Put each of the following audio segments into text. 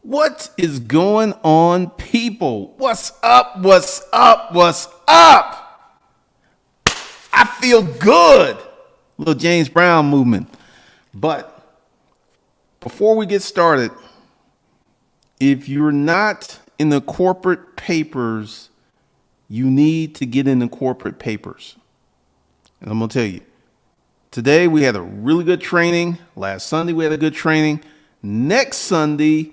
What is going on, people? What's up? What's up? What's up? I feel good. Little James Brown movement. But before we get started, if you're not in the corporate papers, you need to get in the corporate papers. And I'm going to tell you, today we had a really good training. Last Sunday we had a good training. Next Sunday,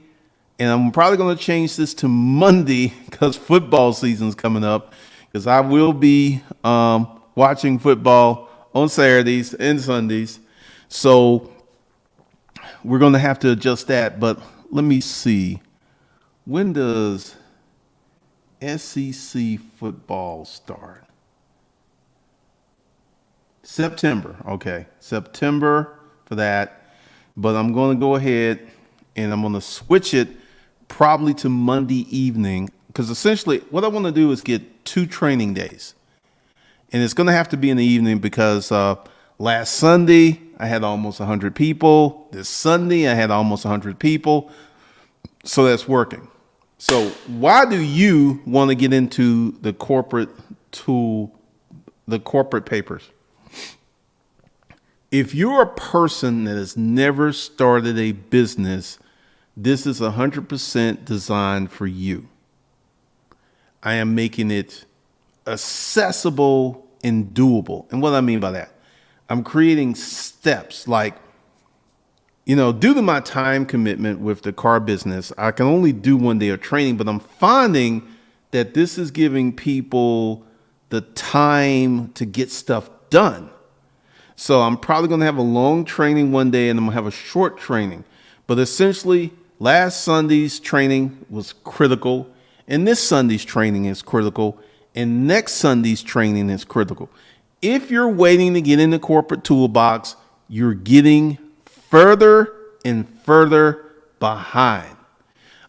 and I'm probably going to change this to Monday because football season's coming up, because I will be watching football on Saturdays and Sundays. So we're going to have to adjust that. But let me see. When does SEC football start? September. Okay. September for that. But I'm going to go ahead and I'm going to switch it probably to Monday evening, because essentially what I want to do is get 2 training days. And it's going to have to be in the evening because last Sunday I had almost 100 people. This Sunday I had almost 100 people. So that's working. So why do you want to get into the corporate papers? If you're a person that has never started a business, this is 100% designed for you. I am making it accessible and doable. And what I mean by that, I'm creating steps like, due to my time commitment with the car business, I can only do 1 day of training, but I'm finding that this is giving people the time to get stuff done. So I'm probably going to have a long training 1 day and I'm going to have a short training. But essentially, last Sunday's training was critical, and this Sunday's training is critical, and next Sunday's training is critical. If you're waiting to get in the corporate toolbox, you're getting further and further behind.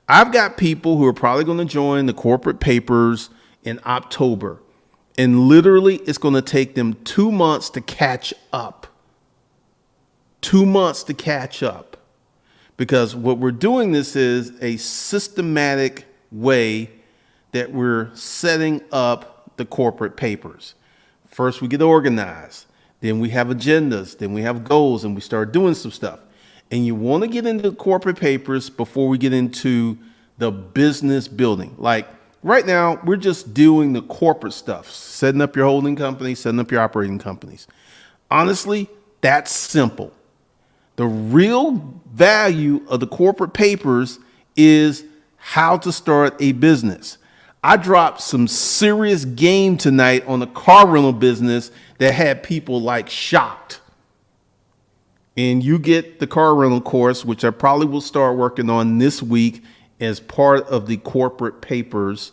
I've got people who are probably going to join the corporate papers in October, and literally it's going to take them 2 months to catch up. 2 months to catch up. Because what we're doing, this is a systematic way that we're setting up the corporate papers. First, we get organized. Then we have agendas. Then we have goals, and we start doing some stuff. And you want to get into the corporate papers before we get into the business building. Like right now, we're just doing the corporate stuff, setting up your holding company, setting up your operating companies. Honestly, that's simple. The real value of the corporate papers is how to start a business. I dropped some serious game tonight on the car rental business that had people like shocked. And you get the car rental course, which I probably will start working on this week as part of the corporate papers.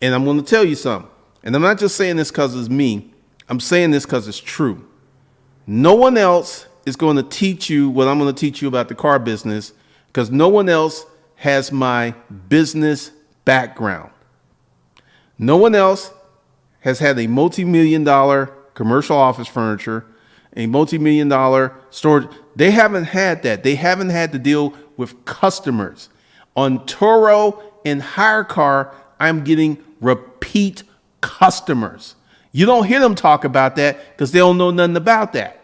And I'm going to tell you something. And I'm not just saying this because it's me. I'm saying this because it's true. No one else is going to teach you what I'm going to teach you about the car business, because no one else has my business background. No one else has had a multi-million-dollar commercial office furniture, a multi-million-dollar storage. They haven't had that. They haven't had to deal with customers. On Turo and Hire Car, I'm getting repeat customers. You don't hear them talk about that because they don't know nothing about that.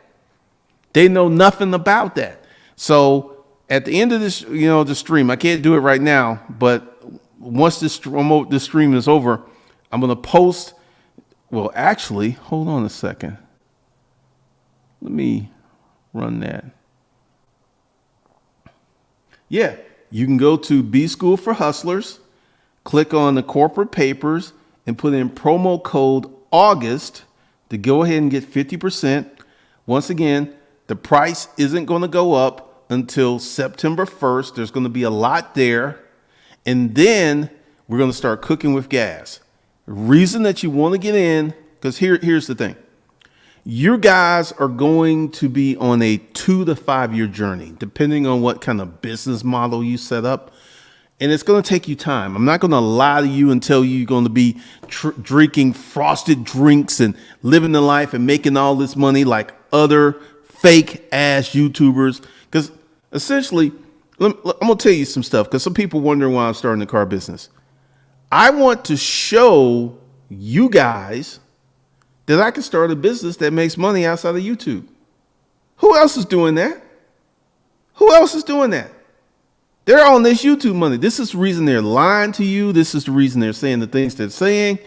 They know nothing about that. So at the end of this, the stream, I can't do it right now, but once this stream is over, I'm going to post. Well, actually, hold on a second. Let me run that. Yeah, you can go to B School for Hustlers, click on the corporate papers, and put in promo code August to go ahead and get 50%. Once again, the price isn't going to go up until September 1st. There's going to be a lot there. And then we're going to start cooking with gas. The reason that you want to get in, because here's the thing. You guys are going to be on a 2 to 5 year journey, depending on what kind of business model you set up. And it's going to take you time. I'm not going to lie to you and tell you you're going to be drinking frosted drinks and living the life and making all this money like other fake ass YouTubers. Because essentially, I'm going to tell you some stuff because some people wondering why I'm starting the car business. I want to show you guys that I can start a business that makes money outside of YouTube. Who else is doing that? Who else is doing that? They're on this YouTube money. This is the reason they're lying to you. This is the reason they're saying the things they're saying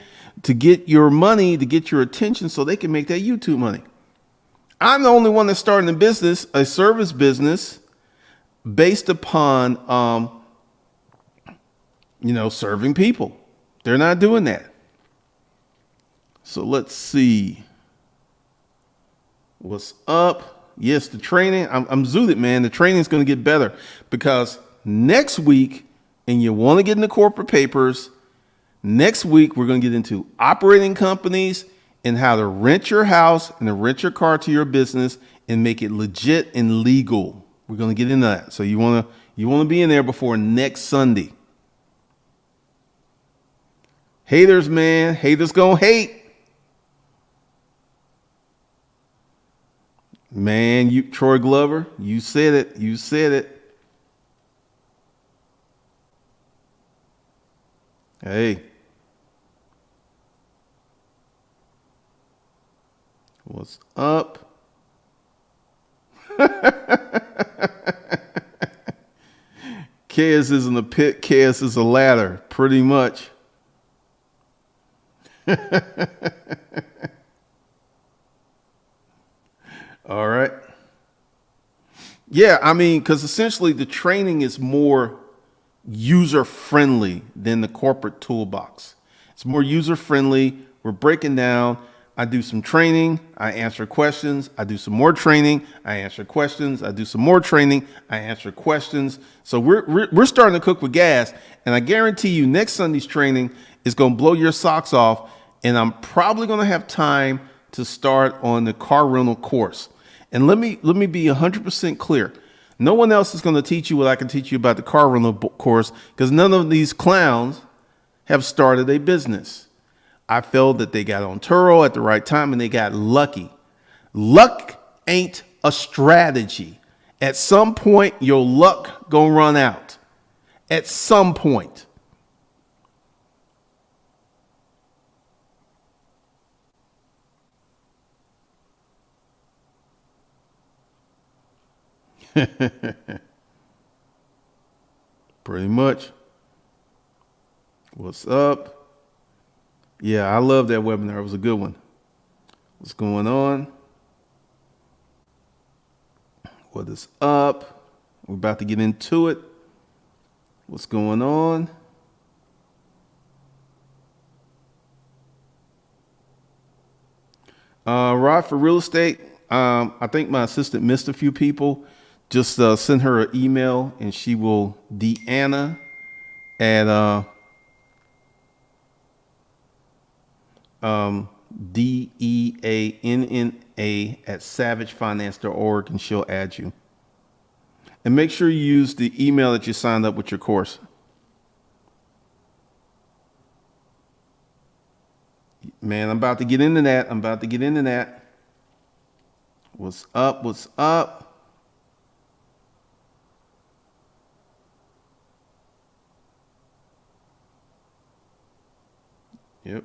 to get your money, to get your attention so they can make that YouTube money. I'm the only one that's starting a business, a service business based upon, serving people. They're not doing that. So let's see what's up. Yes, the training. I'm zooted, man. The training is going to get better because next week, and you want to get into corporate papers, next week we're going to get into operating companies and how to rent your house and to rent your car to your business and make it legit and legal. We're going to get into that. So you want to be in there before next Sunday. Haters, man. Haters gonna hate. Man, you Troy Glover, you said it. You said it. Hey. What's up? Chaos isn't a pit, chaos is a ladder, pretty much. All right. Yeah, I mean, because essentially the training is more user friendly than the corporate toolbox. It's more user friendly. We're breaking down. I do some training. I answer questions. I do some more training. I answer questions. I do some more training. I answer questions. So we're starting to cook with gas. And I guarantee you next Sunday's training is going to blow your socks off. And I'm probably going to have time to start on the car rental course. And let me be 100% clear. No one else is going to teach you what I can teach you about the car rental course because none of these clowns have started a business. I felt that they got on Turo at the right time and they got lucky. Luck ain't a strategy. At some point, your luck gonna run out. At some point. Pretty much. What's up? Yeah, I love that webinar. It was a good one. What's going on? What is up? We're about to get into it. What's going on? Rod for real estate. I think my assistant missed a few people. Just send her an email and she will Deanna at DEANNA at savagefinance.org and she'll add you. And make sure you use the email that you signed up with your course. Man, I'm about to get into that. What's up? What's up? Yep.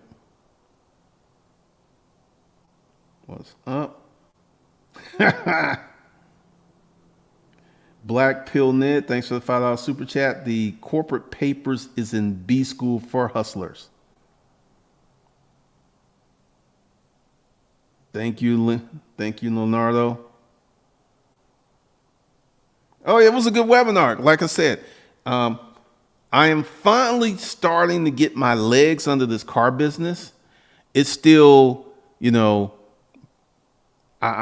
What's up? Black Pill Ned, thanks for the $5 super chat. The corporate papers is in B school for hustlers. Thank you, Leonardo. Oh, it was a good webinar. Like I said, I am finally starting to get my legs under this car business. It's still, I'm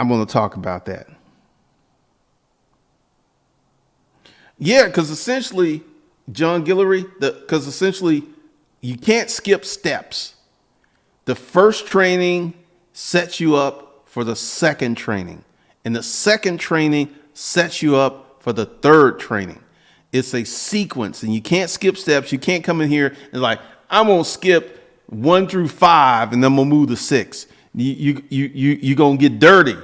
going to talk about that. Yeah, because essentially, John Guillory, because essentially you can't skip steps. The first training sets you up for the second training, and the second training sets you up for the third training. It's a sequence, and you can't skip steps. You can't come in here and like, I'm going to skip 1 through 5, and then I'm going to move to 6. You're going to get dirty.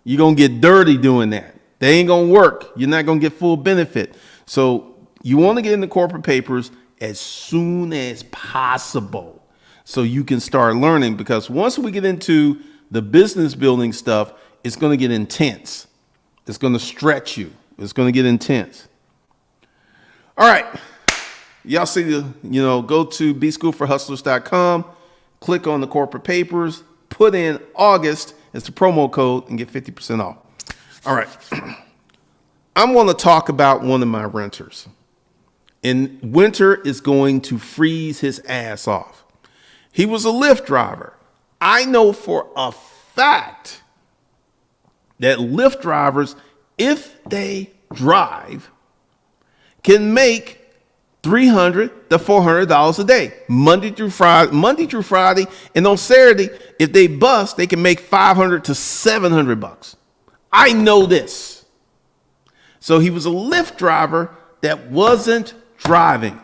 You're going to get dirty doing that. They ain't going to work. You're not going to get full benefit. So you want to get into corporate papers as soon as possible so you can start learning, because once we get into the business building stuff, it's going to get intense. It's going to stretch you. It's going to get intense. All right. Y'all see go to bschoolforhustlers.com, click on the corporate papers, put in August as the promo code and get 50% off. All right. I'm going to talk about one of my renters. And winter is going to freeze his ass off. He was a Lyft driver. I know for a fact that Lyft drivers, if they drive, can make $300 to $400 a day, Monday through Friday. And on Saturday, if they bust, they can make $500 to $700. I know this. So he was a Lyft driver that wasn't driving.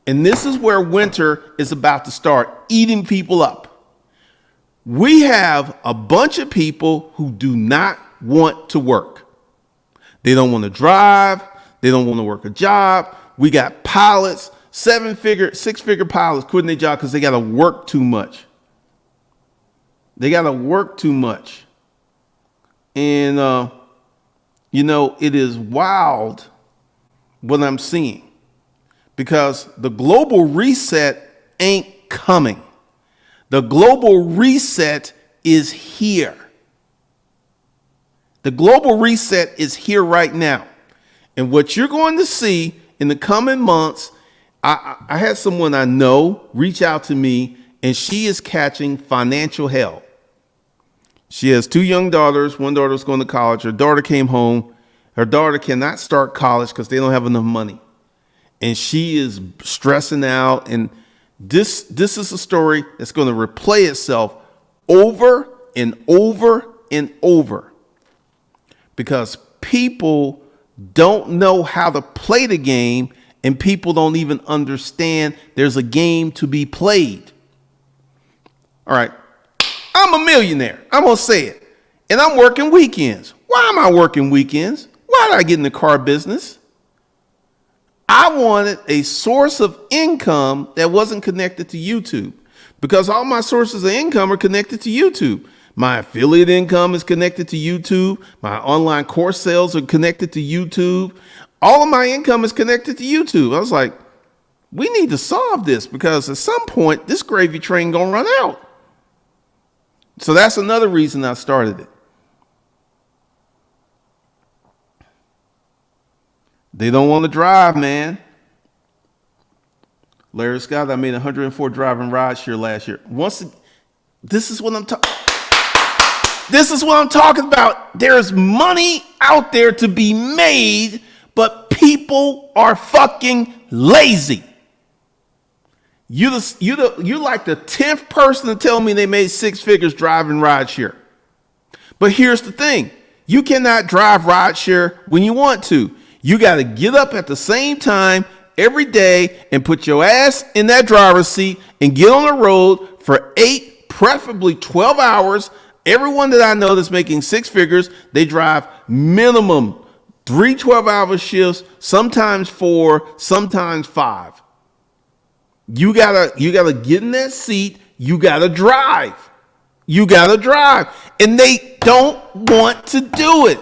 And this is where winter is about to start eating people up. We have a bunch of people who do not want to work. They don't want to drive. They don't want to work a job. We got pilots, 6-figure pilots quitting their job because they got to work too much. And, it is wild what I'm seeing, because the global reset ain't coming. The global reset is here. The global reset is here right now. And what you're going to see in the coming months, I had someone I know reach out to me, and she is catching financial hell. She has 2 young daughters. One daughter's going to college. Her daughter came home. Her daughter cannot start college because they don't have enough money. And she is stressing out. And this is a story that's going to replay itself over and over and over, because people don't know how to play the game, and people don't even understand there's a game to be played. All right. I'm a millionaire. I'm going to say it. And I'm working weekends. Why am I working weekends? Why did I get in the car business? I wanted a source of income that wasn't connected to YouTube, because all my sources of income are connected to YouTube. My affiliate income is connected to YouTube. My online course sales are connected to YouTube. All of my income is connected to YouTube. I was like, we need to solve this, because at some point this gravy train gonna run out. So that's another reason I started it. They don't want to drive, man. Larry Scott, I made 104 driving rideshare last year. This is what I'm talking about. There's money out there to be made, but people are fucking lazy. You're like the 10th person to tell me they made 6 figures driving rideshare. But here's the thing. You cannot drive rideshare when you want to. You got to get up at the same time every day and put your ass in that driver's seat and get on the road for 8, preferably 12 hours. Everyone that I know that's making 6 figures, they drive minimum 3 12-hour shifts, sometimes 4, sometimes 5. You gotta get in that seat. You gotta drive. And they don't want to do it.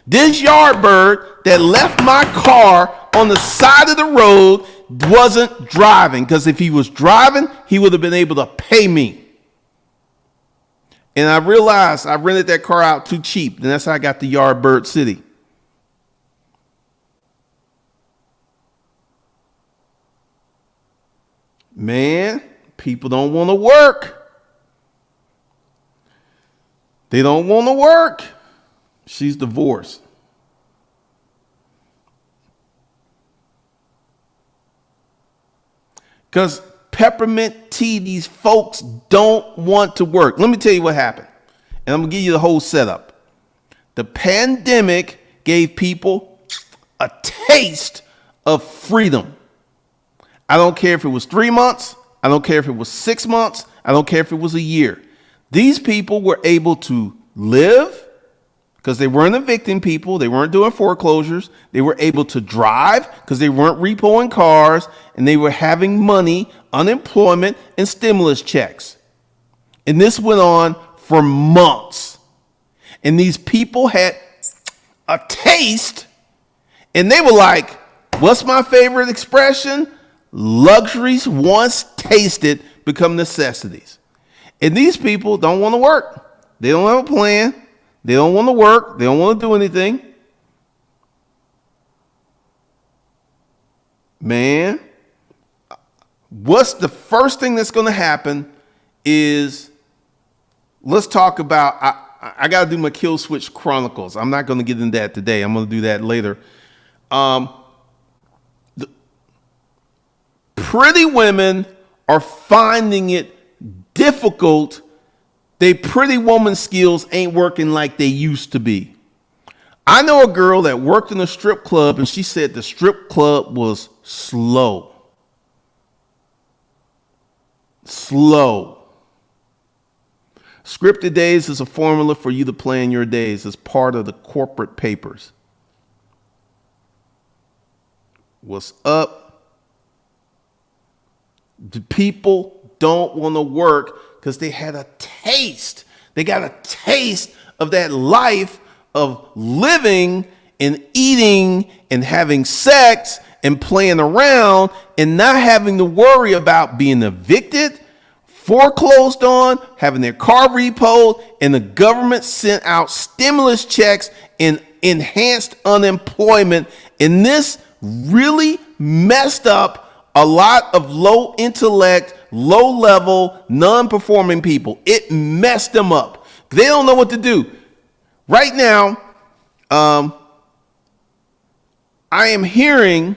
This yardbird that left my car on the side of the road wasn't driving, because if he was driving, he would have been able to pay me. And I realized I rented that car out too cheap. And that's how I got the Yardbird City. Man, people don't want to work. They don't want to work. She's divorced. Because peppermint tea, these folks don't want to work. Let me tell you what happened. And I'm going to give you the whole setup. The pandemic gave people a taste of freedom. I don't care if it was 3 months. I don't care if it was 6 months. I don't care if it was a year. These people were able to live, because they weren't evicting people. They weren't doing foreclosures. They were able to drive because they weren't repoing cars, and they were having money, unemployment, and stimulus checks. And this went on for months. And these people had a taste, and they were like, what's my favorite expression? Luxuries once tasted become necessities. And these people don't want to work. They don't have a plan. They don't want to work. They don't want to do anything. Man, what's the first thing that's going to happen is, let's talk about, I got to do my Kill Switch Chronicles. I'm not going to get into that today. I'm going to do that later. Pretty women are finding it difficult. They pretty woman skills ain't working like they used to be. I know a girl that worked in a strip club, and she said the strip club was slow. Slow. Scripted days is a formula for you to plan your days as part of the corporate papers. What's up? The people don't want to work because they had a taste. They got a taste of that life of living and eating and having sex and playing around and not having to worry about being evicted, foreclosed on, having their car repoed, and the government sent out stimulus checks and enhanced unemployment. And this really messed up a lot of low intellect, low level, non-performing people. It messed them up. They don't know what to do. Right now, I am hearing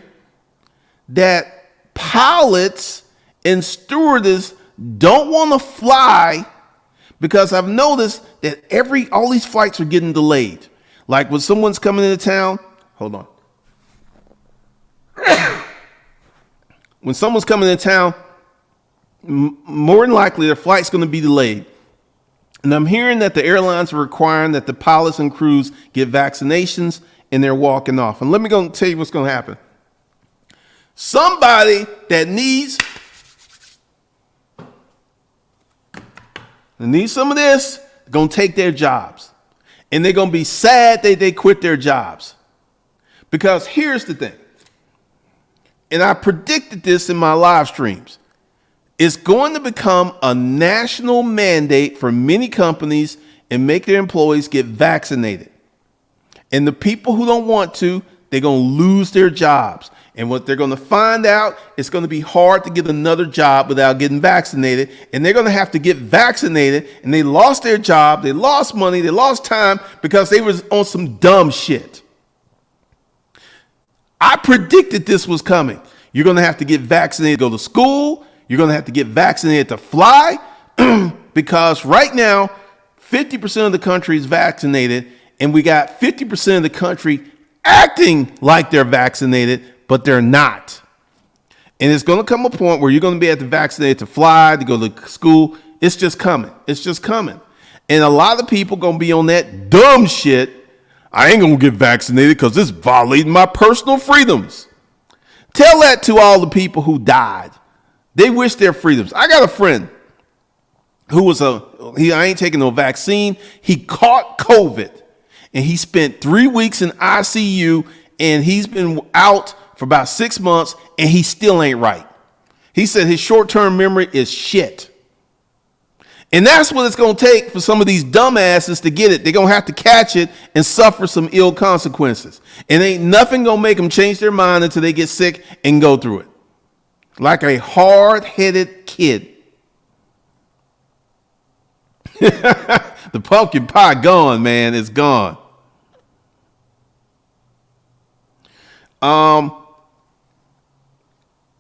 that pilots and stewardess don't want to fly because I've noticed that all these flights are getting delayed. Like when someone's coming into town, hold on. When someone's coming into town, more than likely their flight's going to be delayed. And I'm hearing that the airlines are requiring that the pilots and crews get vaccinations, and they're walking off. And let me go tell you what's going to happen. Somebody that needs some of this, going to take their jobs. And they're going to be sad that they quit their jobs. Because here's the thing. And I predicted this in my live streams. It's going to become a national mandate for many companies and make their employees get vaccinated. And the people who don't want to, they're going to lose their jobs. And what they're going to find out, it's going to be hard to get another job without getting vaccinated. And they're going to have to get vaccinated. And they lost their job. They lost money. They lost time because they was on some dumb shit. I predicted this was coming. You're going to have to get vaccinated to go to school. You're going to have to get vaccinated to fly because right now, 50% of the country is vaccinated, and we got 50% of the country acting like they're vaccinated, but they're not. And it's going to come a point where you're going to be able to vaccinate to fly, to go to school. It's just coming. It's just coming. And a lot of people going to be on that dumb shit. I ain't going to get vaccinated because it's violating my personal freedoms. Tell that to all the people who died. They wish their freedoms. I got a friend who was I ain't taking no vaccine. He caught COVID and he spent 3 weeks in ICU and he's been out for about 6 months and he still ain't right. He said his short-term memory is shit. And that's what it's going to take for some of these dumbasses to get it. They're going to have to catch it and suffer some ill consequences. And ain't nothing going to make them change their mind until they get sick and go through it. Like a hard-headed kid. The pumpkin pie gone, man. It's gone.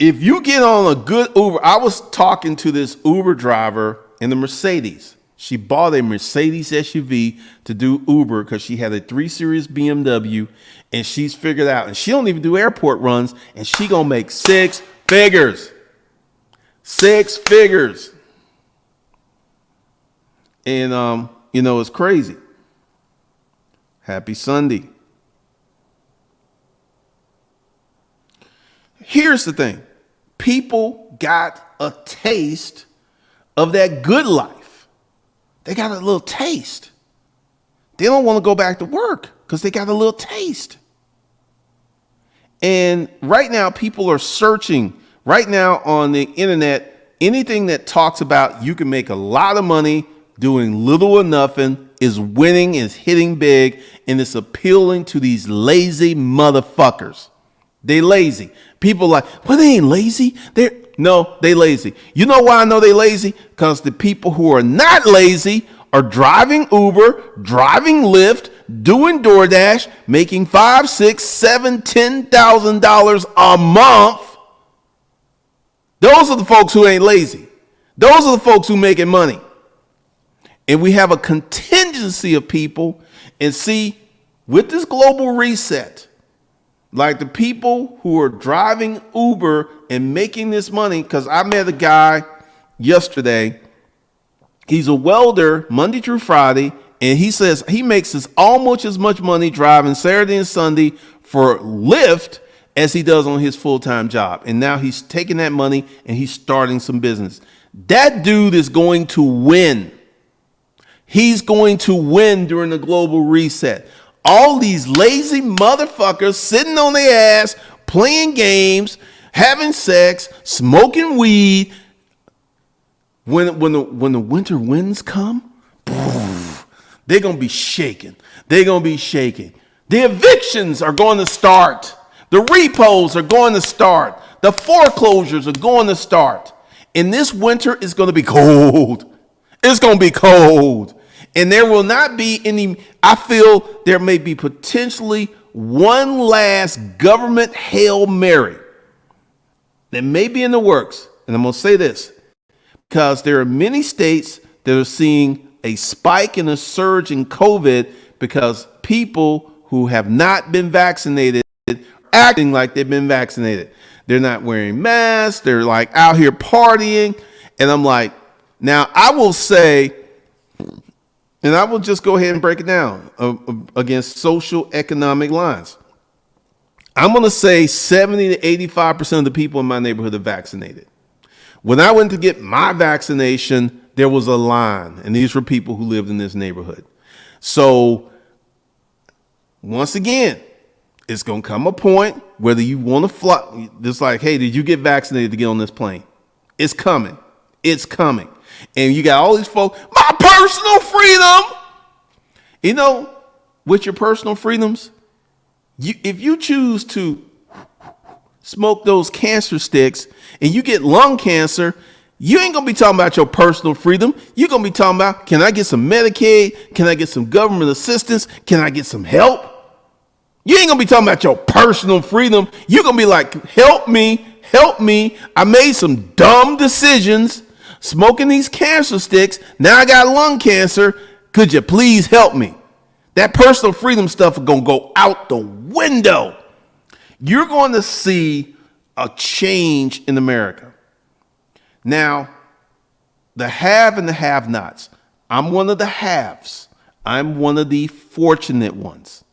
If you get on a good Uber, I was talking to this Uber driver in the Mercedes. She bought a Mercedes SUV to do Uber because she had a 3 Series BMW and she's figured out, and she don't even do airport runs, and she gonna make 6 figures. 6 figures. And, it's crazy. Happy Sunday. Here's the thing. People got a taste of that good life. They got a little taste. They don't want to go back to work because they got a little taste. And right now, people are searching right now on the internet. Anything that talks about you can make a lot of money doing little or nothing is winning, is hitting big, and it's appealing to these lazy motherfuckers. They lazy. People like, well, they ain't lazy. They lazy. You know why I know they lazy? Because the people who are not lazy are driving Uber, driving Lyft, doing DoorDash, making $5, $6, $7, $10,000 a month. Those are the folks who ain't lazy. Those are the folks who making money. And we have a contingency of people. And see, with this global reset, like the people who are driving Uber and making this money, because I met a guy yesterday. He's a welder Monday through Friday, and he says he makes almost as much money driving Saturday and Sunday for Lyft as he does on his full-time job. And now he's taking that money and he's starting some business. That dude is going to win. He's going to win during the global reset. All these lazy motherfuckers sitting on their ass, playing games, having sex, smoking weed. When the winter winds come, they're going to be shaking. They're going to be shaking. The evictions are going to start. The repos are going to start. The foreclosures are going to start. And this winter is going to be cold. It's going to be cold. And there will not be any, I feel there may be potentially one last government Hail Mary that may be in the works. And I'm going to say this, because there are many states that are seeing a spike and a surge in COVID because people who have not been vaccinated are acting like they've been vaccinated. They're not wearing masks. They're like out here partying. And I'm like, now I will say, and I will just go ahead and break it down against social economic lines. I'm going to say 70 to 85% of the people in my neighborhood are vaccinated. When I went to get my vaccination, there was a line, and these were people who lived in this neighborhood. So once again, it's going to come a point whether you want to fly. It's like, hey, did you get vaccinated to get on this plane? It's coming. It's coming. And you got all these folks, my personal freedom. You know, with your personal freedoms, if you choose to smoke those cancer sticks and you get lung cancer, you ain't going to be talking about your personal freedom. You're going to be talking about, can I get some Medicaid? Can I get some government assistance? Can I get some help? You ain't going to be talking about your personal freedom. You're going to be like, help me, help me. I made some dumb decisions smoking these cancer sticks. Now I got lung cancer. Could you please help me? That personal freedom stuff is going to go out the window. You're going to see a change in America. Now, the have and the have-nots. I'm one of the haves. I'm one of the fortunate ones.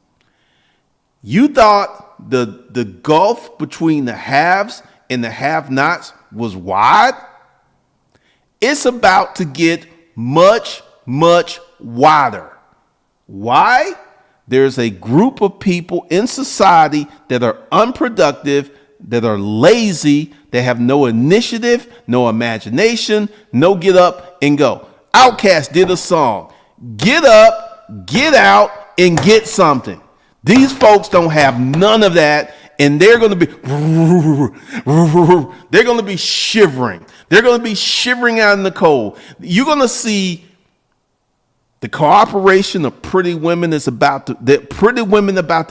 You thought the gulf between the haves and the have-nots was wide? It's about to get much, much wider. Why? There's a group of people in society that are unproductive, that are lazy, they have no initiative, no imagination, no get up and go. Outkast did a song, get up, get out, and get something. These folks don't have none of that, and they're going to be shivering. They're going to be shivering out in the cold. You're going to see the cooperation of pretty women about to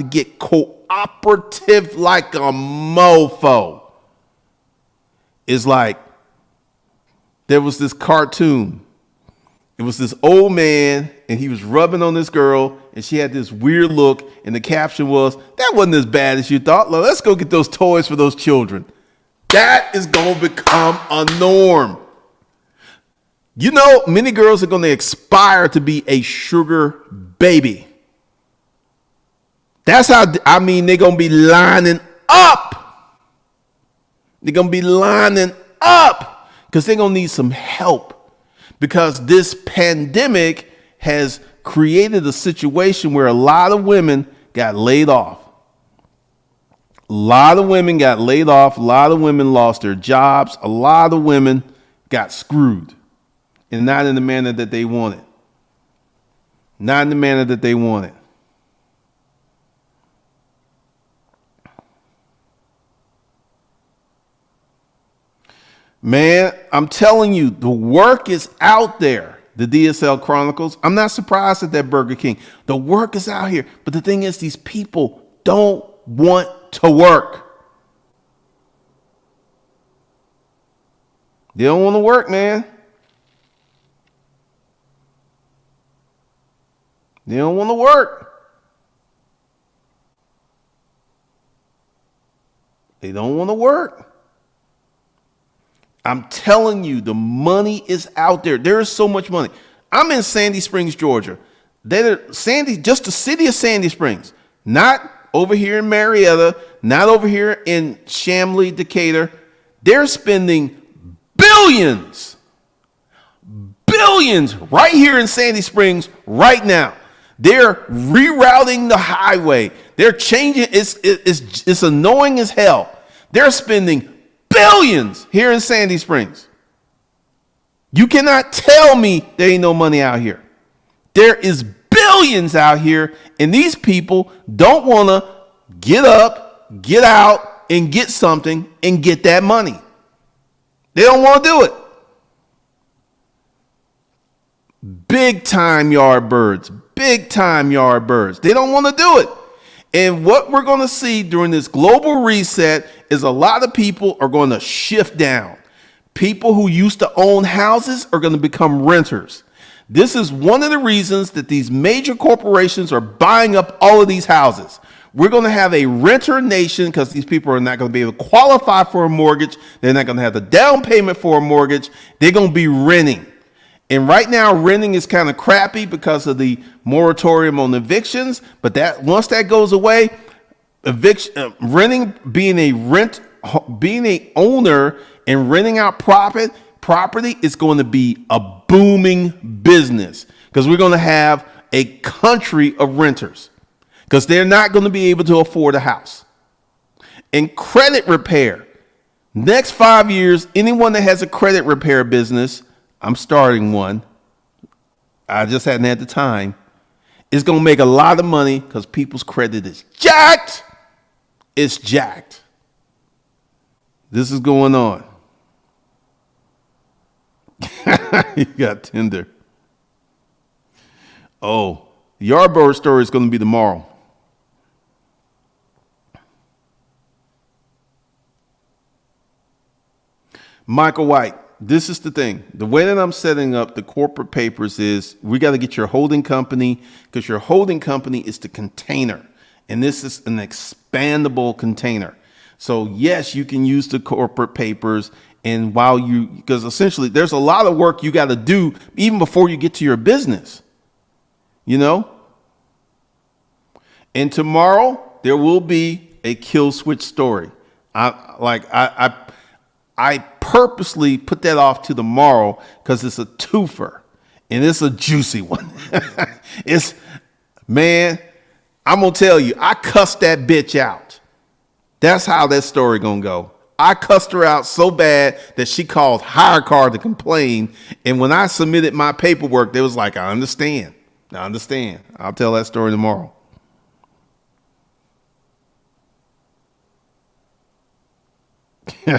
get cooperative like a mofo. It's like there was this cartoon. It was this old man, and he was rubbing on this girl, and she had this weird look, and the caption was, that wasn't as bad as you thought. Let's go get those toys for those children. That is going to become a norm. You know, many girls are going to aspire to be a sugar baby. That's how, I mean, they're going to be lining up. They're going to be lining up because they're going to need some help, because this pandemic has created a situation where a lot of women got laid off. A lot of women got laid off. A lot of women lost their jobs. A lot of women got screwed, and not in the manner that they wanted. Not in the manner that they wanted. Man, I'm telling you, the work is out there. The DSL Chronicles. I'm not surprised at that Burger King. The work is out here. But the thing is, these people don't want to work. They don't want to work, man. They don't want to work. They don't want to work. I'm telling you, the money is out there. There is so much money. I'm in Sandy Springs, Georgia. Just the city of Sandy Springs, not over here in Marietta, not over here in Chamblee, Decatur. They're spending billions right here in Sandy Springs right now. They're rerouting the highway. They're changing. It's annoying as hell. They're spending billions here in Sandy Springs. You cannot tell me there ain't no money out here. There is billions out here, and these people don't want to get up, get out, and get something and get that money. They don't want to do it. Big time Yardbirds. Big time Yardbirds. They don't want to do it. And what we're going to see during this global reset is a lot of people are going to shift down. People who used to own houses are going to become renters. This is one of the reasons that these major corporations are buying up all of these houses. We're going to have a renter nation because these people are not going to be able to qualify for a mortgage. They're not going to have the down payment for a mortgage. They're going to be renting. And right now, renting is kind of crappy because of the moratorium on evictions. But that once that goes away, renting, being a owner and renting out property is going to be a booming business, because we're going to have a country of renters because they're not going to be able to afford a house. And credit repair. Next 5 years, anyone that has a credit repair business, I'm starting one, I just hadn't had the time, is going to make a lot of money because people's credit is jacked. It's jacked. This is going on. You got Tinder. Oh, the Yardbird story is going to be tomorrow. Michael White. This is the thing. The way that I'm setting up the corporate papers is we got to get your holding company, because your holding company is the container. And this is an expandable container. So yes, you can use the corporate papers. And because essentially there's a lot of work you got to do even before you get to your business, And tomorrow there will be a kill switch story. I purposely put that off to tomorrow because it's a twofer and it's a juicy one. Man, I'm going to tell you, I cussed that bitch out. That's how that story going to go. I cussed her out so bad that she called HireCard to complain. And when I submitted my paperwork, they was like, I understand. I'll tell that story tomorrow. They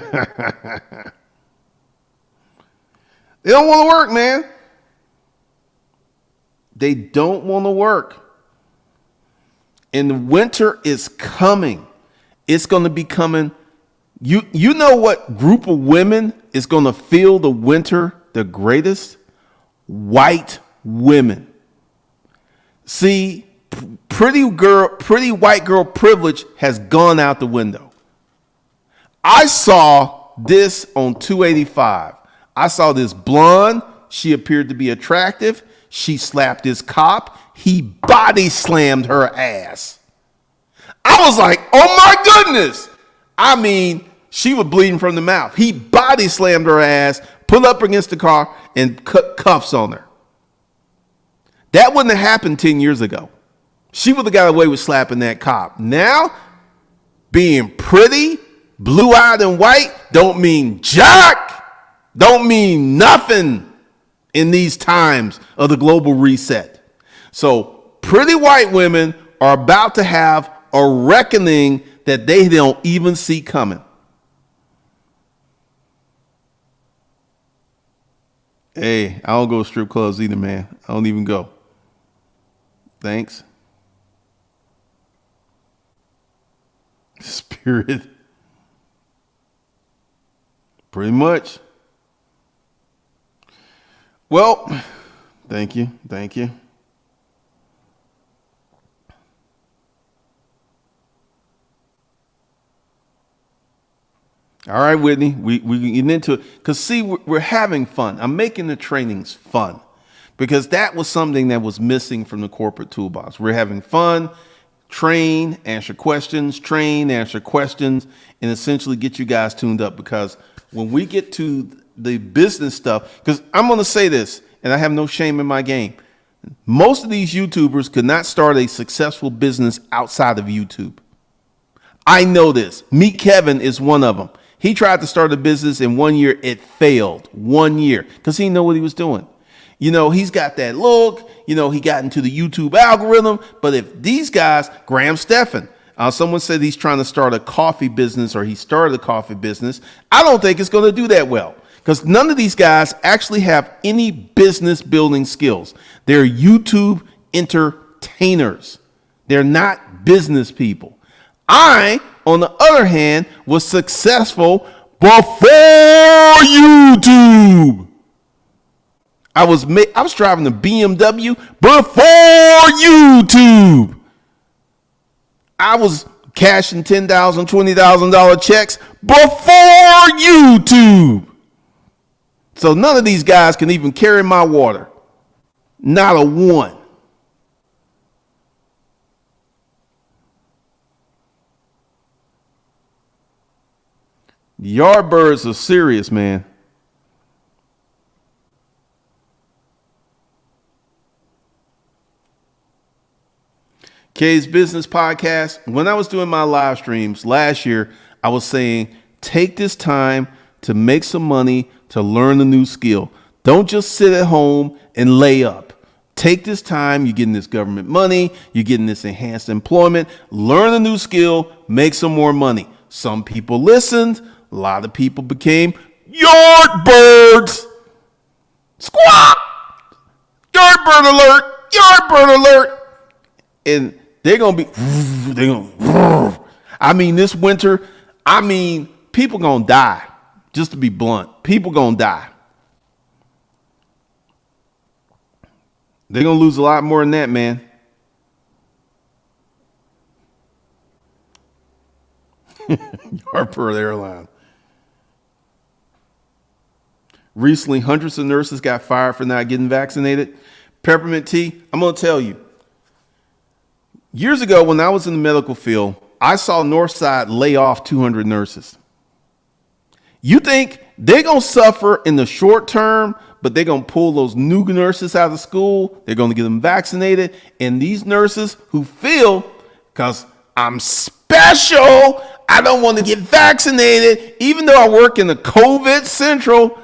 don't want to work, man. They don't want to work. And the winter is coming. It's going to be coming. You know what group of women is going to feel the winter the greatest? White women. See, pretty white girl privilege has gone out the window. I saw this on 285. I saw this blonde. She appeared to be attractive. She slapped this cop. He body slammed her ass. I was like, oh my goodness. I mean, she was bleeding from the mouth. He body slammed her ass, put up against the car, and cut cuffs on her. That wouldn't have happened 10 years ago. She would have got away with slapping that cop. Now, being pretty, blue-eyed and white don't mean jack, don't mean nothing in these times of the global reset. So pretty white women are about to have a reckoning that they don't even see coming. Hey, I don't go to strip clubs either, man. I don't even go. Thanks. Spirit. Pretty much. Well, thank you. Thank you. All right, Whitney, we get into it. Because, see, we're having fun. I'm making the trainings fun. Because that was something that was missing from the corporate toolbox. We're having fun, train, answer questions, and essentially get you guys tuned up. Because when we get to the business stuff, because I'm going to say this, and I have no shame in my game. Most of these YouTubers could not start a successful business outside of YouTube. I know this. Meet Kevin is one of them. He tried to start a business in 1 year. It failed 1 year because he didn't know what he was doing. You know, he's got that look. You know, he got into the YouTube algorithm. But if these guys, Graham Stephan, someone said he's trying to start a coffee business or he started a coffee business. I don't think it's going to do that well because none of these guys actually have any business building skills. They're YouTube entertainers. They're not business people. I, on the other hand, was successful before YouTube. I was driving the BMW before YouTube. I was cashing $10,000, $20,000 checks before YouTube. So none of these guys can even carry my water. Not a one. Yardbirds are serious, man. K's Business Podcast. When I was doing my live streams last year, I was saying, take this time to make some money, to learn a new skill. Don't just sit at home and lay up. Take this time. You're getting this government money. You're getting this enhanced employment. Learn a new skill. Make some more money. Some people listened. A lot of people became yardbirds. Squawk! Yardbird alert! Yardbird alert! And they're going to be, I mean, this winter, people going to die. Just to be blunt, people going to die. They're going to lose a lot more than that, man. Yardbird Airline. Recently, hundreds of nurses got fired for not getting vaccinated. Peppermint tea, I'm going to tell you. Years ago, when I was in the medical field, I saw Northside lay off 200 nurses. You think they're going to suffer in the short term, but they're going to pull those new nurses out of school. They're going to get them vaccinated. And these nurses who feel, because I'm special, I don't want to get vaccinated, even though I work in the COVID central,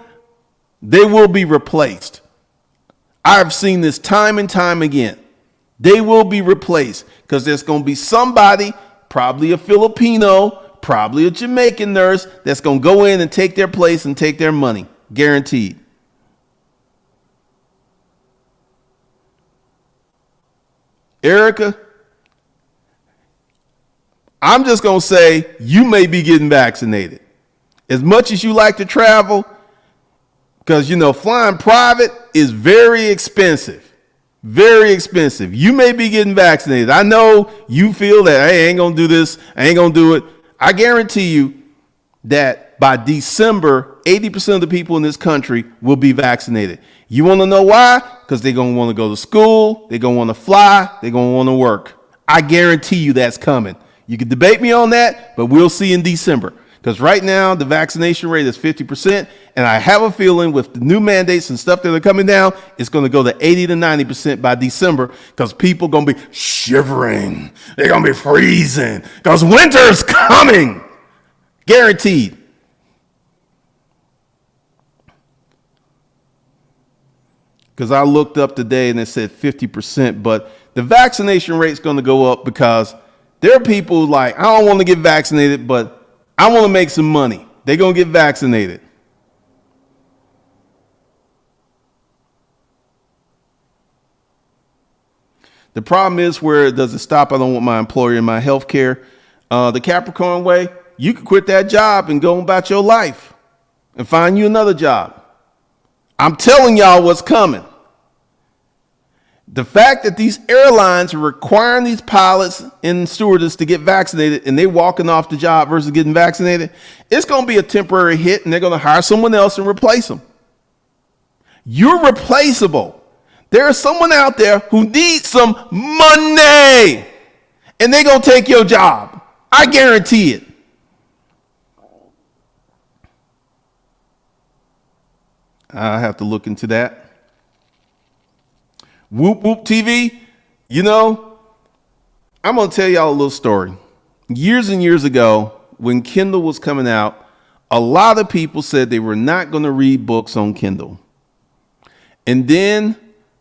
they will be replaced. I've seen this time and time again. They will be replaced because there's going to be somebody, probably a Filipino, probably a Jamaican nurse, that's going to go in and take their place and take their money. Guaranteed. Erica, I'm just going to say you may be getting vaccinated. As much as you like to travel, because, you know, flying private is very expensive. Very expensive. You may be getting vaccinated. I know you feel that, hey, I ain't going to do this. I ain't going to do it. I guarantee you that by December, 80% of the people in this country will be vaccinated. You want to know why? Because they're going to want to go to school. They're going to want to fly. They're going to want to work. I guarantee you that's coming. You can debate me on that, but we'll see in December. Because right now, the vaccination rate is 50%. And I have a feeling with the new mandates and stuff that are coming down, it's going to go to 80 to 90% by December because people are going to be shivering. They're going to be freezing because winter's coming. Guaranteed. Because I looked up today and it said 50%, but the vaccination rate is going to go up because there are people like, I don't want to get vaccinated, but I want to make some money. They're going to get vaccinated. The problem is, where does it stop? I don't want my employer in my health care. The Capricorn way, you can quit that job and go about your life and find you another job. I'm telling y'all what's coming. The fact that these airlines are requiring these pilots and stewardess to get vaccinated and they walking off the job versus getting vaccinated, it's going to be a temporary hit and they're going to hire someone else and replace them. You're replaceable. There's someone out there who needs some money and they're going to take your job. I guarantee it. I have to look into that. Whoop Whoop TV, you know, I'm going to tell y'all a little story. Years and years ago, when Kindle was coming out, a lot of people said they were not going to read books on Kindle. And then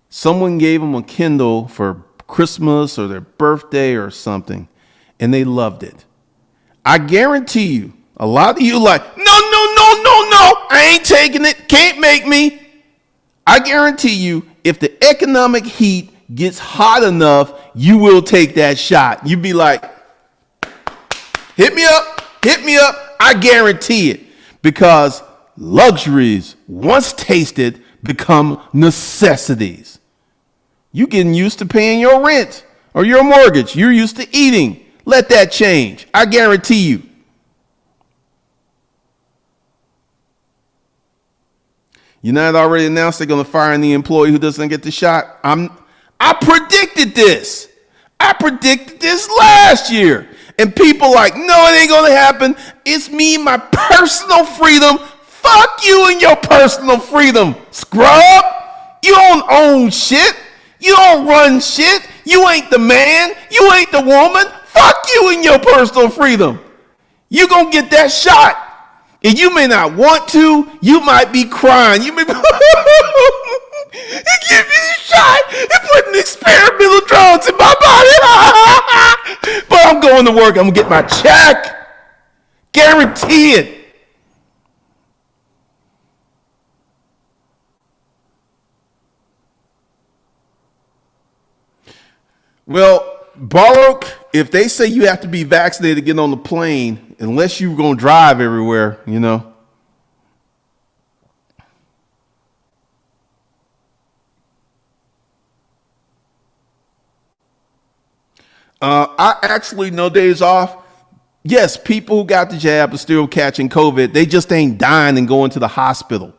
someone gave them a Kindle for Christmas or their birthday or something, and they loved it. I guarantee you, a lot of you like, no, I ain't taking it. Can't make me. I guarantee you, if the economic heat gets hot enough, you will take that shot. You'd be like, hit me up. I guarantee it. Because luxuries, once tasted, become necessities. You getting used to paying your rent or your mortgage. You're used to eating. Let that change. I guarantee you. United already announced they're going to fire any employee who doesn't get the shot. I predicted this. I predicted this last year. And people like, no, it ain't going to happen. It's me, my personal freedom. Fuck you and your personal freedom, scrub. You don't own shit. You don't run shit. You ain't the man. You ain't the woman. Fuck you and your personal freedom. You going to get that shot. And you may not want to. You might be crying. You may be, he give me a shot and putting experimental drugs in my body. But I'm going to work. I'm going to get my check. Guarantee it. Well, Baruch, if they say you have to be vaccinated to get on the plane, unless you're going to drive everywhere, you know. I actually know days off. Yes, people who got the jab are still catching COVID. They just ain't dying and going to the hospital.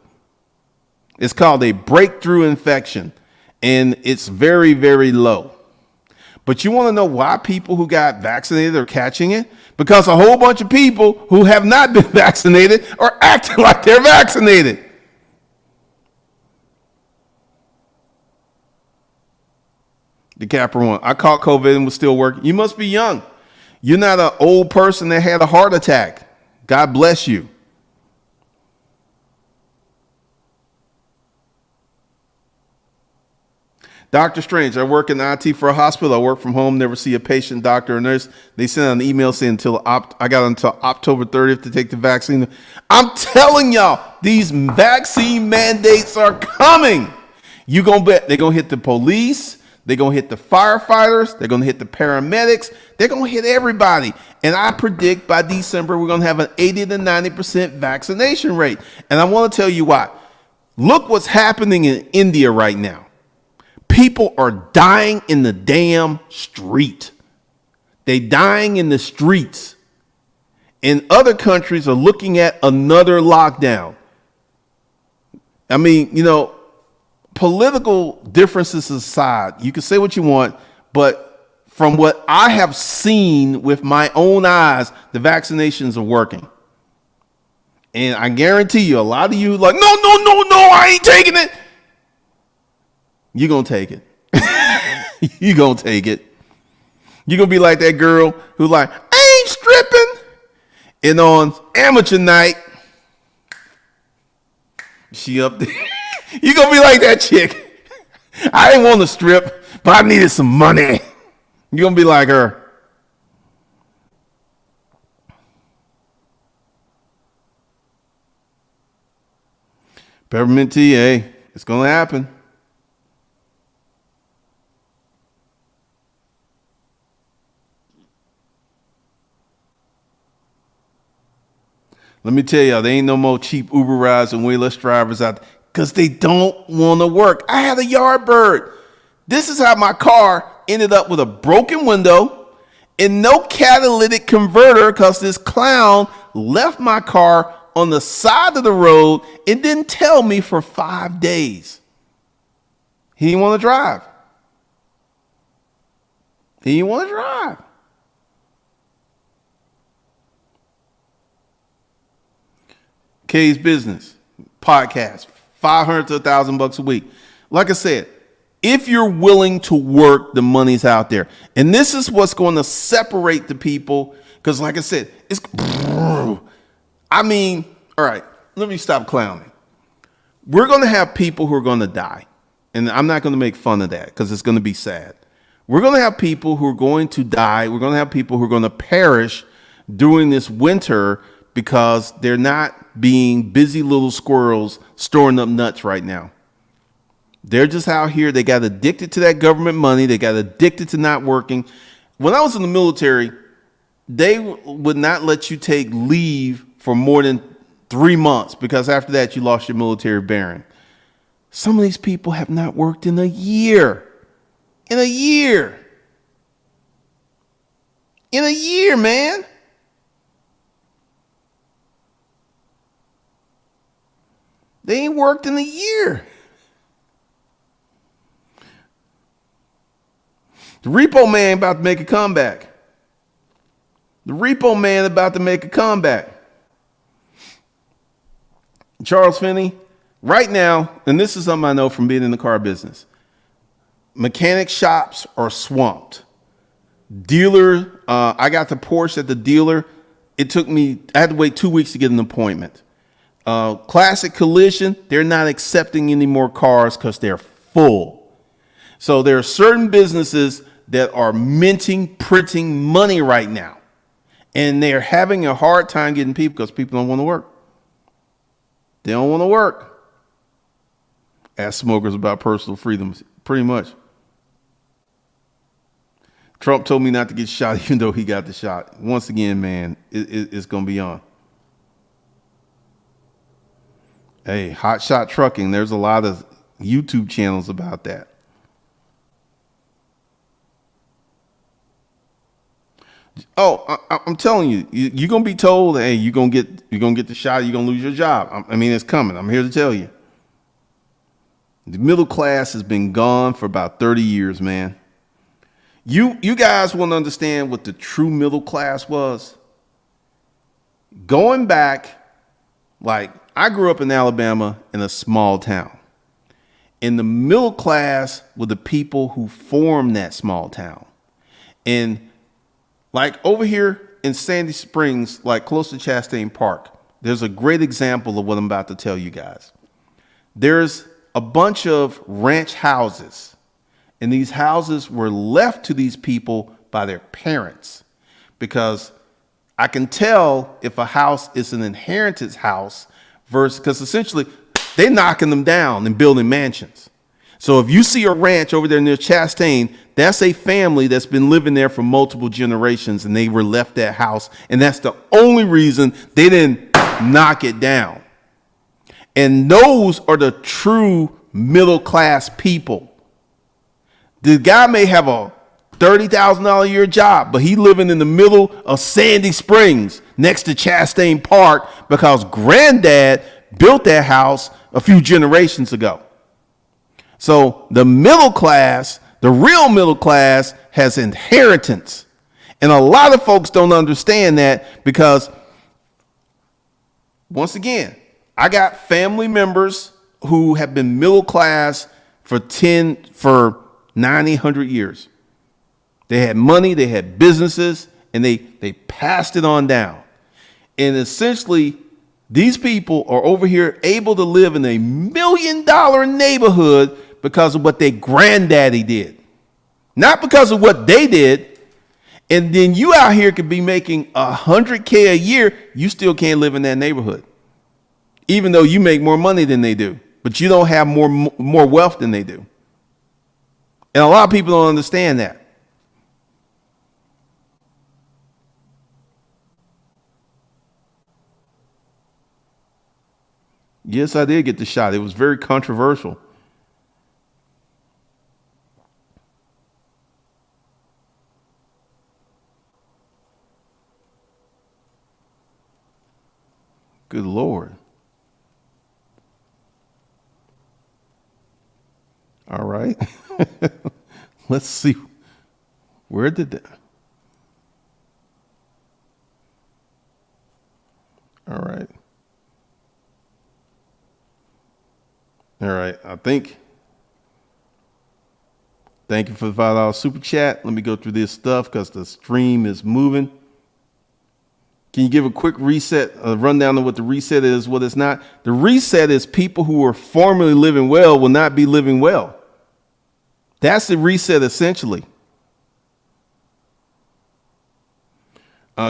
It's called a breakthrough infection, and it's very, very low. But you want to know why people who got vaccinated are catching it? Because a whole bunch of people who have not been vaccinated are acting like they're vaccinated. The Capricorn, I caught COVID and was still working. You must be young. You're not an old person that had a heart attack. God bless you. Doctor Strange, I work in IT for a hospital. I work from home, never see a patient, doctor, or nurse. They sent out an email saying I got until October 30th to take the vaccine. I'm telling y'all, these vaccine mandates are coming. You gonna bet they're gonna hit the police, they're gonna hit the firefighters, they're gonna hit the paramedics, they're gonna hit everybody. And I predict by December we're gonna have an 80 to 90% vaccination rate. And I want to tell you why. Look what's happening in India right now. People are dying in the damn street. They dying in the streets. And other countries are looking at another lockdown. I mean, you know, political differences aside, you can say what you want, but from what I have seen with my own eyes, the vaccinations are working. And I guarantee you, a lot of you like, no, I ain't taking it. You're going to take it. You're going to take it. You're going to be like that girl who like, I ain't stripping. And on amateur night, she up there. You're going to be like that chick. I didn't want to strip, but I needed some money. You're going to be like her. Peppermint tea, hey, it's going to happen. Let me tell y'all, there ain't no more cheap Uber rides and way less drivers out there because they don't want to work. I had a Yardbird. This is how my car ended up with a broken window and no catalytic converter because this clown left my car on the side of the road and didn't tell me for 5 days. He didn't want to drive. He didn't want to drive. K's Business podcast, $500 to $1,000 a week. Like I said, if you're willing to work, the money's out there. And this is what's going to separate the people. Because like I said, all right, let me stop clowning. We're going to have people who are going to die. And I'm not going to make fun of that because it's going to be sad. We're going to have people who are going to die. We're going to have people who are going to perish during this winter because they're not being busy little squirrels storing up nuts right now. They're just out here. They got addicted to that government money. They got addicted to not working. When I was in the military, they would not let you take leave for more than 3 months because after that, you lost your military bearing. Some of these people have not worked in a year. In a year, man. They ain't worked in a year. The repo man about to make a comeback. Charles Finney, right now, and this is something I know from being in the car business, mechanic shops are swamped. Dealer, I got the Porsche at the dealer. I had to wait 2 weeks to get an appointment. Classic Collision, they're not accepting any more cars because they're full. So there are certain businesses that are printing money right now. And they're having a hard time getting people because people don't want to work. They don't want to work. Ask smokers about personal freedoms, pretty much. Trump told me not to get shot even though he got the shot. Once again, man, it's going to be on. Hey, Hot Shot Trucking, there's a lot of YouTube channels about that. Oh, I'm telling you, you're gonna be told, hey, you're gonna get the shot, you're gonna lose your job. I mean, it's coming. I'm here to tell you. The middle class has been gone for about 30 years, man. You guys want to understand what the true middle class was? Going back, like I grew up in Alabama in a small town. And the middle class were the people who formed that small town. And like over here in Sandy Springs, like close to Chastain Park, there's a great example of what I'm about to tell you guys. There's a bunch of ranch houses, and these houses were left to these people by their parents because I can tell if a house is an inheritance house versus because essentially they're knocking them down and building mansions. So if you see a ranch over there near Chastain, that's a family that's been living there for multiple generations and they were left that house. And that's the only reason they didn't knock it down. And those are the true middle class people. The guy may have a $30,000 a year job, but he living in the middle of Sandy Springs next to Chastain Park because granddad built that house a few generations ago. So the middle class, The real middle class has inheritance. And a lot of folks don't understand that because, once again, I got family members who have been middle class for 90, 100 years. They had money, they had businesses, and they passed it on down. And essentially, these people are over here able to live in a $1 million neighborhood because of what their granddaddy did, not because of what they did. And then you out here could be making $100K a year. You still can't live in that neighborhood, even though you make more money than they do, but you don't have more wealth than they do. And a lot of people don't understand that. Yes, I did get the shot. It was very controversial. Good Lord. All right. Let's see. Where did that? All right. All right. Thank you for the $5 super chat. Let me go through this stuff because the stream is moving. Can you give a quick reset, a rundown of what the reset is, what it's not? The reset is people who were formerly living well will not be living well. That's the reset essentially.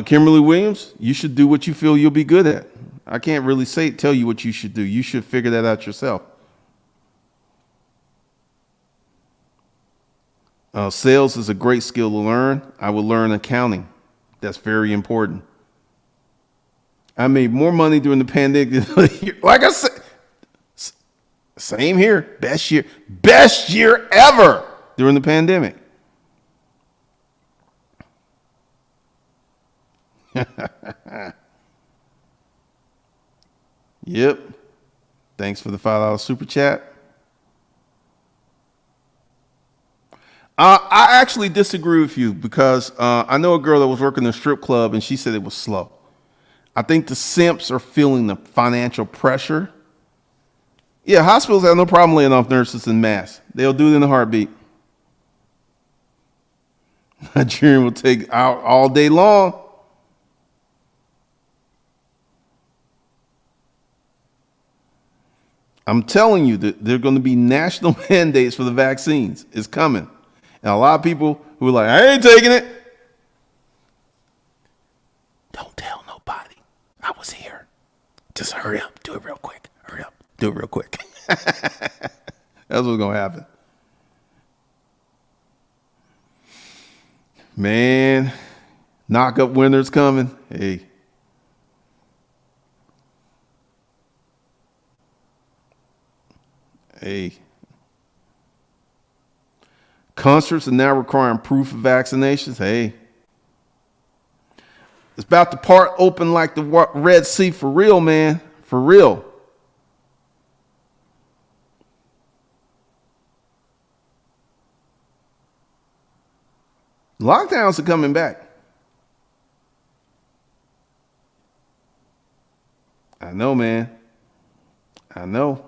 Kimberly Williams, you should do what you feel you'll be good at. I can't really tell you what you should do. You should figure that out yourself. Sales is a great skill to learn. I will learn accounting. That's very important. I made more money during the pandemic. Like I said, same here. Best year ever during the pandemic. Yep. Thanks for the $5 super chat. I actually disagree with you because I know a girl that was working in a strip club and she said it was slow. I think the simps are feeling the financial pressure. Yeah, hospitals have no problem laying off nurses en masse. They'll do it in a heartbeat. Nigerian will take out all day long. I'm telling you that there are going to be national mandates for the vaccines. It's coming. And a lot of people who are like, I ain't taking it. Don't tell nobody. I was here. Just hurry up. Do it real quick. Hurry up. Do it real quick. That's what's going to happen. Man, knock-up winners coming. Hey. Concerts are now requiring proof of vaccinations. Hey. It's about to part open like the Red Sea for real, man. For real. Lockdowns are coming back. I know, man. I know.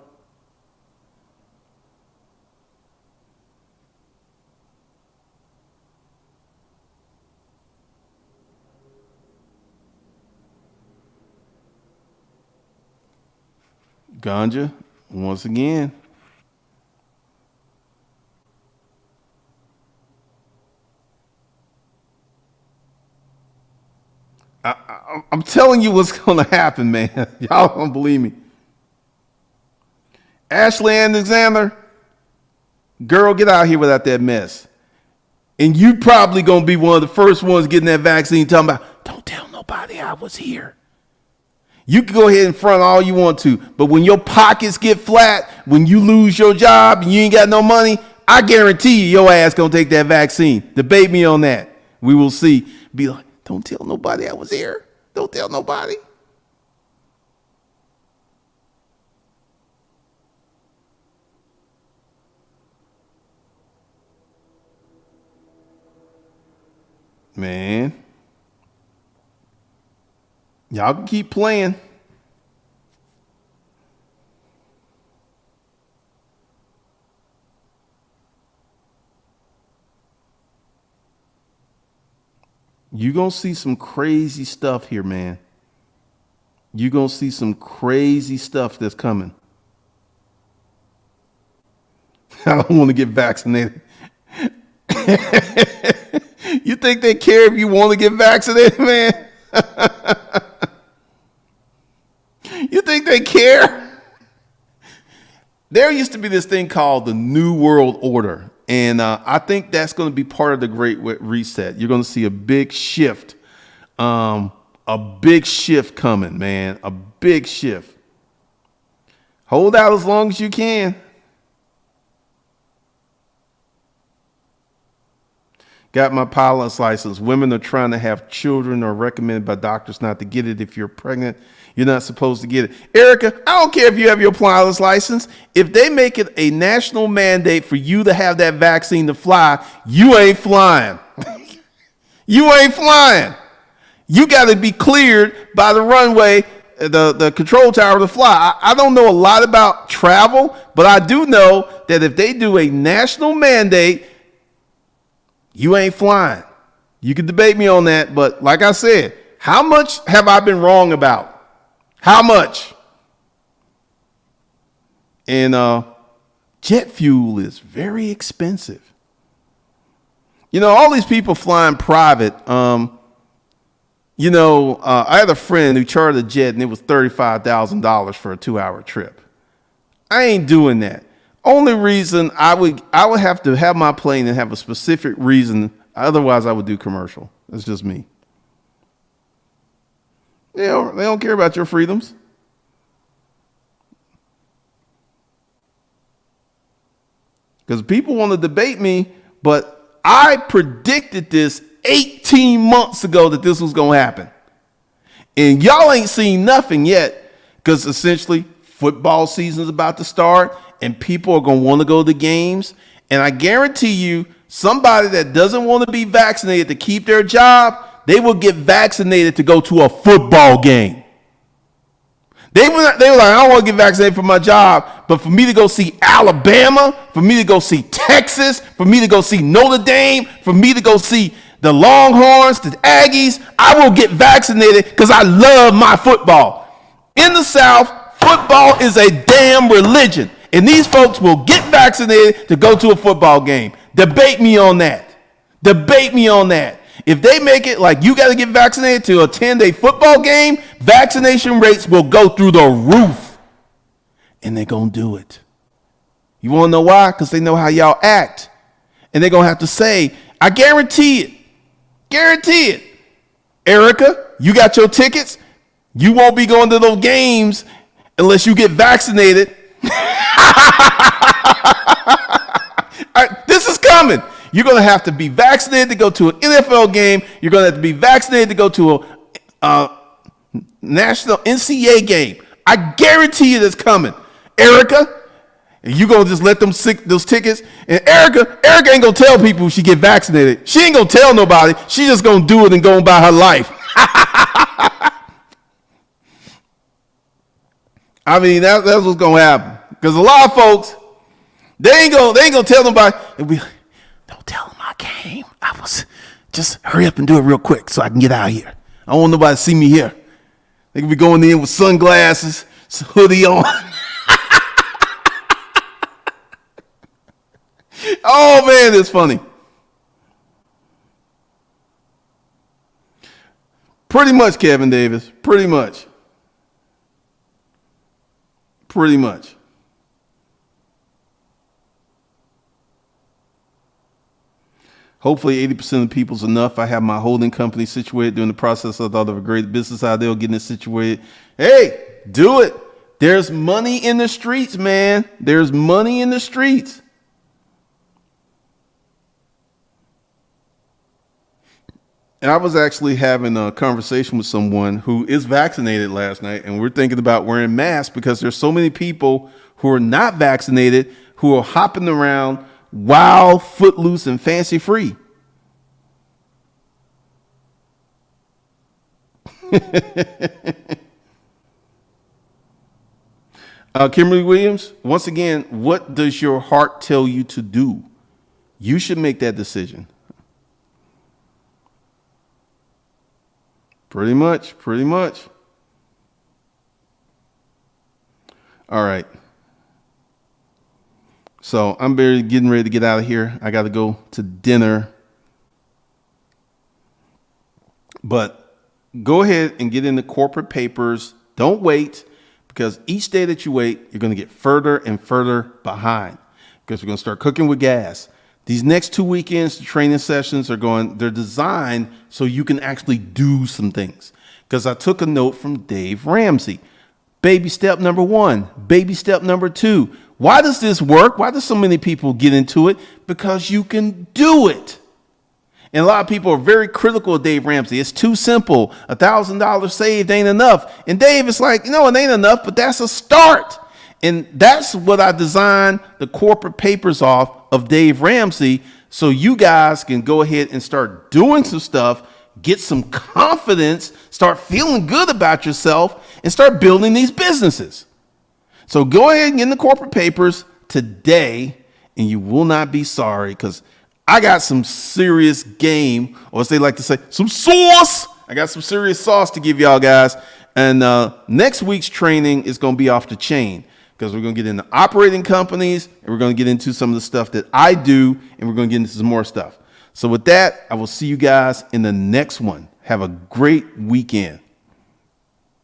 Ganja, once again. I'm telling you what's going to happen, man. Y'all don't believe me. Ashley Alexander, girl, get out here without that mess. And you probably going to be one of the first ones getting that vaccine talking about, don't tell nobody I was here. You can go ahead and front all you want to, but when your pockets get flat, when you lose your job and you ain't got no money, I guarantee you your ass gonna take that vaccine. Debate me on that. We will see. Be like, don't tell nobody I was here. Don't tell nobody. Man, y'all can keep playing. You're going to see some crazy stuff here, man. You're going to see some crazy stuff that's coming. I don't want to get vaccinated. You think they care if you want to get vaccinated, man? You think they care? There used to be this thing called the New World Order. And I think that's going to be part of the Great Reset. You're going to see a big shift. A big shift coming, man. A big shift. Hold out as long as you can. Got my pilot's license. Women are trying to have children or recommended by doctors not to get it. If you're pregnant, you're not supposed to get it. Erica, I don't care if you have your pilot's license. If they make it a national mandate for you to have that vaccine to fly, you ain't flying. You ain't flying. You got to be cleared by the runway, the control tower to fly. I don't know a lot about travel, but I do know that if they do a national mandate, you ain't flying. You can debate me on that, but like I said, how much have I been wrong about? How much? And jet fuel is very expensive. You know, all these people flying private. I had a friend who chartered a jet and it was $35,000 for a 2-hour trip. I ain't doing that. Only reason I would have to have my plane and have a specific reason. Otherwise, I would do commercial. That's just me. They don't care about your freedoms. Because people want to debate me, but I predicted this 18 months ago that this was going to happen. And y'all ain't seen nothing yet because essentially football season is about to start. And people are going to want to go to games. And I guarantee you, somebody that doesn't want to be vaccinated to keep their job, they will get vaccinated to go to a football game. They were like, I don't want to get vaccinated for my job, but for me to go see Alabama, for me to go see Texas, for me to go see Notre Dame, for me to go see the Longhorns, the Aggies, I will get vaccinated because I love my football. In the South, football is a damn religion. And these folks will get vaccinated to go to a football game. Debate me on that. Debate me on that. If they make it like you got to get vaccinated to attend a football game, vaccination rates will go through the roof. And they're going to do it. You want to know why? Because they know how y'all act. And they're going to have to say, I guarantee it. Guarantee it. Erica, you got your tickets. You won't be going to those games unless you get vaccinated. This is coming. You're going to have to be vaccinated to go to an NFL game. You're going to have to be vaccinated to go to a national NCAA game. I guarantee you that's coming. Erica, and you going to just let them sick those tickets. And Erica ain't going to tell people she get vaccinated. She ain't going to tell nobody. She just going to do it and go about her life. I mean, that's what's going to happen. Because a lot of folks, they ain't gonna tell nobody. Don't tell them I came. I was just hurry up and do it real quick so I can get out of here. I don't want nobody to see me here. They can be going in with sunglasses, hoodie on. Oh man, it's funny. Pretty much, Kevin Davis. Pretty much. Pretty much. Hopefully 80% of the people's enough. I have my holding company situated. During the process, I thought of a great business idea, getting it situated. Hey, do it. There's money in the streets, man. There's money in the streets. And I was actually having a conversation with someone who is vaccinated last night, and we're thinking about wearing masks because there's so many people who are not vaccinated who are hopping around wild, footloose, and fancy free. Kimberly Williams, once again, what does your heart tell you to do? You should make that decision. Pretty much. All right. So I'm getting ready to get out of here. I got to go to dinner. But go ahead and get in the corporate papers. Don't wait, because each day that you wait, you're going to get further and further behind, because we're going to start cooking with gas. These next 2 weekends, the training sessions they're designed so you can actually do some things. Because I took a note from Dave Ramsey. Baby step number 1, baby step number 2. Why does this work? Why do so many people get into it? Because you can do it. And a lot of people are very critical of Dave Ramsey. It's too simple. $1,000 saved ain't enough. And Dave is like, it ain't enough, but that's a start. And that's what I designed the corporate papers off of Dave Ramsey, so you guys can go ahead and start doing some stuff, get some confidence, start feeling good about yourself, and start building these businesses. So go ahead and get in the corporate papers today, and you will not be sorry, because I got some serious game, or as they like to say, some sauce. I got some serious sauce to give y'all guys. And next week's training is going to be off the chain, because we're going to get into operating companies, and we're going to get into some of the stuff that I do, and we're going to get into some more stuff. So with that, I will see you guys in the next one. Have a great weekend.